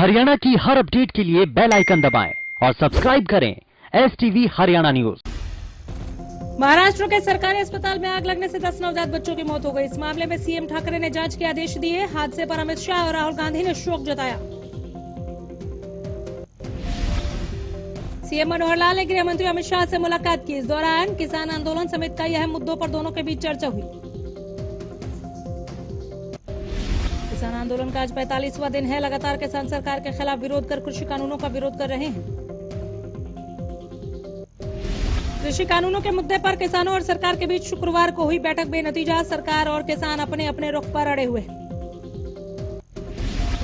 हरियाणा की हर अपडेट के लिए बेल आइकन दबाएं और सब्सक्राइब करें STV हरियाणा न्यूज। महाराष्ट्र के सरकारी अस्पताल में आग लगने से 10 नवजात बच्चों की मौत हो गई। इस मामले में सीएम ठाकरे ने जांच के आदेश दिए। हादसे पर अमित शाह और राहुल गांधी ने शोक जताया। सीएम मनोहर लाल ने गृह मंत्री अमित शाह से मुलाकात की। इस दौरान किसान आंदोलन समेत कई अहम मुद्दों पर दोनों के बीच चर्चा हुई। किसान आंदोलन का आज 45वां दिन है। लगातार किसान सरकार के खिलाफ विरोध कर कृषि कानूनों का विरोध कर रहे हैं। कृषि कानूनों के मुद्दे पर किसानों और सरकार के बीच शुक्रवार को हुई बैठक बेनतीजा। सरकार और किसान अपने अपने रुख पर अड़े हुए हैं।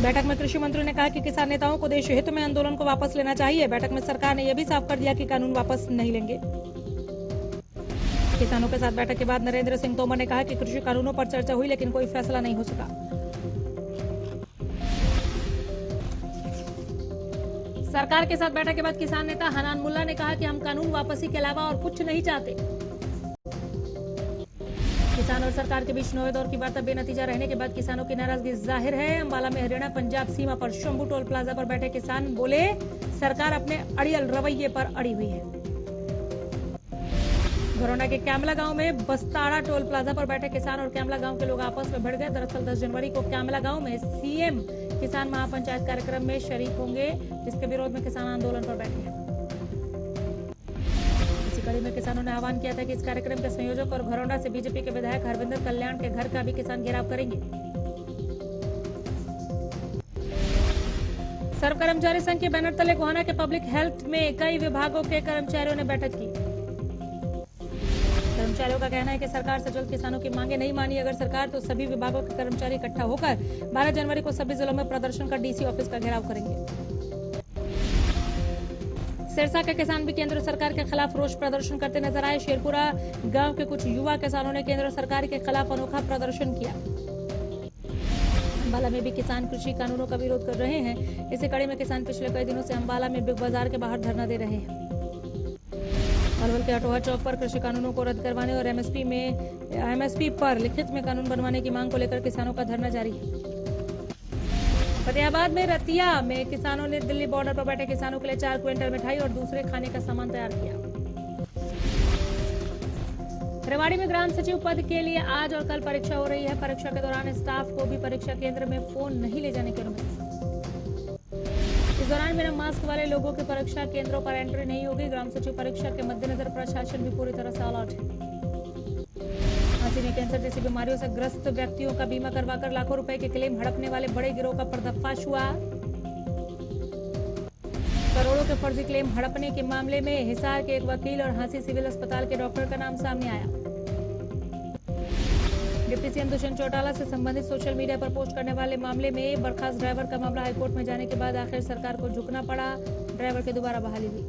बैठक में कृषि मंत्री ने कहा कि किसान नेताओं को देश हित में आंदोलन को वापस लेना चाहिए। बैठक में सरकार ने यह भी साफ कर दिया कि कानून वापस नहीं लेंगे। किसानों के साथ बैठक के बाद नरेंद्र सिंह तोमर ने कहा कि कृषि कानूनों पर चर्चा हुई लेकिन कोई फैसला नहीं हो सका। सरकार के साथ बैठक के बाद किसान नेता हनान मुल्ला ने कहा कि हम कानून वापसी के अलावा और कुछ नहीं चाहते। किसान और सरकार के बीच नौवें दौर की वार्ता बेनतीजा रहने के बाद किसानों की नाराजगी जाहिर है। अंबाला में हरियाणा पंजाब सीमा पर शंभू टोल प्लाजा पर बैठे किसान बोले, सरकार अपने अड़ियल रवैये पर अड़ी हुई है। घरौंडा के कैमला गांव में बस्ताड़ा टोल प्लाजा पर बैठे किसान और कैमला गांव के लोग आपस में भिड़ गए। दरअसल 10 जनवरी को कैमला गांव में सीएम किसान महापंचायत कार्यक्रम में शरीक होंगे, जिसके विरोध में किसान आंदोलन पर बैठे हैं। इसी कड़ी में किसानों ने आह्वान किया था कि इस कार्यक्रम के संयोजक और घरौंडा से बीजेपी के विधायक हरविंदर कल्याण के घर का भी किसान घेराव करेंगे। सर्व कर्मचारी संघ के बैनर तले गोहाना के पब्लिक हेल्थ में कई विभागों के कर्मचारियों ने बैठक की। कर्मचारियों का कहना है कि सरकार से जल्द किसानों की मांगे नहीं मानी अगर सरकार तो सभी विभागों के कर्मचारी इकट्ठा होकर 12 जनवरी को सभी जिलों में प्रदर्शन कर डीसी ऑफिस का घेराव करेंगे। सिरसा के किसान भी केंद्र सरकार के खिलाफ रोष प्रदर्शन करते नजर आए। शेरपुरा गांव के कुछ युवा किसानों ने केंद्र सरकार के खिलाफ अनोखा प्रदर्शन किया। अंबाला में भी किसान कृषि कानूनों का विरोध कर रहे हैं। इसी कड़ी में किसान पिछले कई दिनों से अंबाला में बिग बाजार के बाहर धरना दे रहे हैं। अलवर के अटोहा चौक पर कृषि कानूनों को रद्द करवाने और एमएसपी पर लिखित में कानून बनवाने की मांग को लेकर किसानों का धरना जारी है। फतेहाबाद में रतिया में किसानों ने दिल्ली बॉर्डर पर बैठे किसानों के लिए 4 क्विंटल मिठाई और दूसरे खाने का सामान तैयार किया। रेवाड़ी में ग्राम सचिव पद के लिए आज और कल परीक्षा हो रही है। परीक्षा के दौरान स्टाफ को भी परीक्षा केंद्र में फोन नहीं ले जाने की अनुमति। इस दौरान बिना मास्क वाले लोगों की परीक्षा केंद्रों पर एंट्री नहीं होगी। ग्राम सचिव परीक्षा के मद्देनजर प्रशासन भी पूरी तरह से अलर्ट है। हाथी में कैंसर जैसी बीमारियों से ग्रस्त व्यक्तियों का बीमा करवाकर लाखों रुपए के क्लेम हड़पने वाले बड़े गिरोह का पर्दाफाश हुआ। करोड़ों के फर्जी क्लेम हड़पने के मामले में हिसार के एक वकील और हांसी सिविल अस्पताल के डॉक्टर का नाम सामने आया। डिप्टी सीएम दुष्यंत चौटाला से संबंधित सोशल मीडिया पर पोस्ट करने वाले मामले में बर्खास्त ड्राइवर का मामला हाईकोर्ट में जाने के बाद आखिर सरकार को झुकना पड़ा। ड्राइवर की दोबारा बहाली हुई।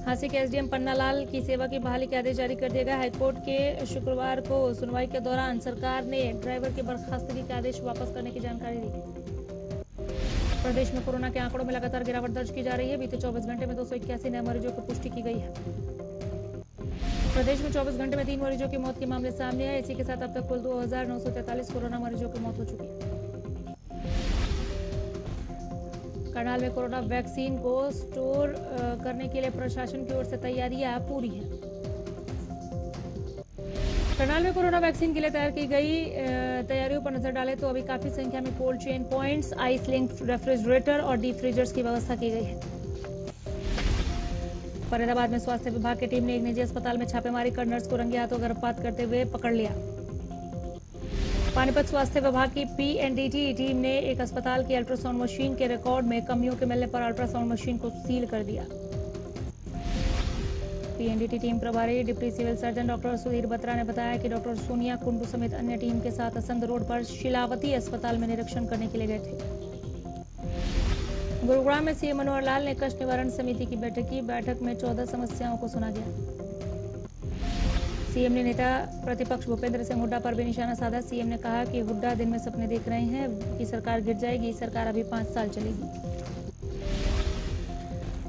हांसी के एसडीएम पन्नालाल की सेवा की बहाली के आदेश जारी कर दिए गए। हाईकोर्ट के शुक्रवार को सुनवाई के दौरान सरकार ने ड्राइवर की बर्खास्तगी के आदेश वापस करने की जानकारी दी। प्रदेश में कोरोना के आंकड़ों में लगातार गिरावट दर्ज की जा रही है। बीते 24 घंटे में 281 नए मरीजों की पुष्टि की गई है। प्रदेश में 24 घंटे में 3 मरीजों की मौत के मामले सामने आए। इसी के साथ अब तक कुल 2943 कोरोना मरीजों की मौत हो चुकी है। करनाल में कोरोना वैक्सीन को स्टोर करने के लिए प्रशासन की ओर से तैयारियां पूरी हैं। करनाल में कोरोना वैक्सीन के लिए तैयार की गई तैयारियों पर नजर डालें तो अभी काफी संख्या में cold chain points, ice link refrigerator और डीप फ्रीजर्स की व्यवस्था की गई है। फरीदाबाद में स्वास्थ्य विभाग की टीम ने एक निजी अस्पताल में छापेमारी कर नर्स को रंगे हाथों गर्भपात करते हुए पकड़ लिया। पानीपत स्वास्थ्य विभाग की पीएनडीटी टीम ने एक अस्पताल की अल्ट्रासाउंड मशीन के रिकॉर्ड में कमियों के मिलने पर अल्ट्रासाउंड मशीन को सील कर दिया। पीएनडीटी टीम प्रभारी deputy civil surgeon doctor Sudhir Batra ने बताया कि डॉक्टर सोनिया कुंडू समेत अन्य टीम के साथ असंध रोड पर शिलावती अस्पताल में निरीक्षण करने के लिए गए थे। गुरुग्राम में सीएम मनोहर लाल ने कष्ट निवारण समिति की बैठक की। बैठक में 14 समस्याओं को सुना गया। सीएम ने नेता प्रतिपक्ष भूपेंद्र सिंह हुड्डा पर भी निशाना साधा। सीएम ने कहा कि हुड्डा दिन में सपने देख रहे हैं कि सरकार गिर जाएगी। सरकार अभी 5 साल चलेगी।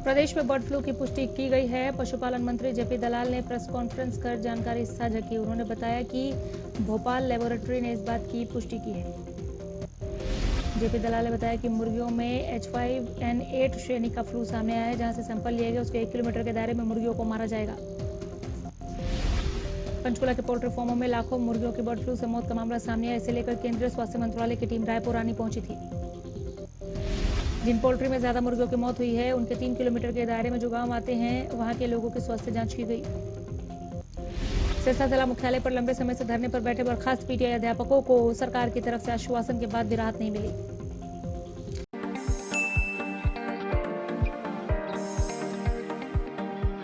प्रदेश में बर्ड फ्लू की पुष्टि की गई है। पशुपालन मंत्री जेपी दलाल ने प्रेस कॉन्फ्रेंस कर जानकारी साझा की। उन्होंने बताया कि भोपाल लेबोरेटरी ने इस बात की पुष्टि की है। जेपी दलाल ने बताया कि मुर्गियों में H5N8 श्रेणी का फ्लू सामने आया है, जहां से सैंपल लिए गए उसके 1 किलोमीटर के दायरे में मुर्गियों को मारा जाएगा। पंचकुला के पोल्ट्री फार्मों में लाखों मुर्गियों की बर्ड फ्लू से मौत का मामला सामने आया। इसे लेकर केंद्रीय स्वास्थ्य मंत्रालय की टीम रायपुर आनी पहुंची थी। जिन पोल्ट्री में ज्यादा मुर्गियों की मौत हुई है, उनके 3 किलोमीटर के दायरे में जो गांव आते हैं, वहां के लोगों की स्वास्थ्य जांच की गई। सिरसा जिला मुख्यालय पर लंबे समय से धरने पर बैठे बर्खास्त पीटीआई अध्यापकों को सरकार की तरफ से आश्वासन के बाद भी राहत नहीं मिली।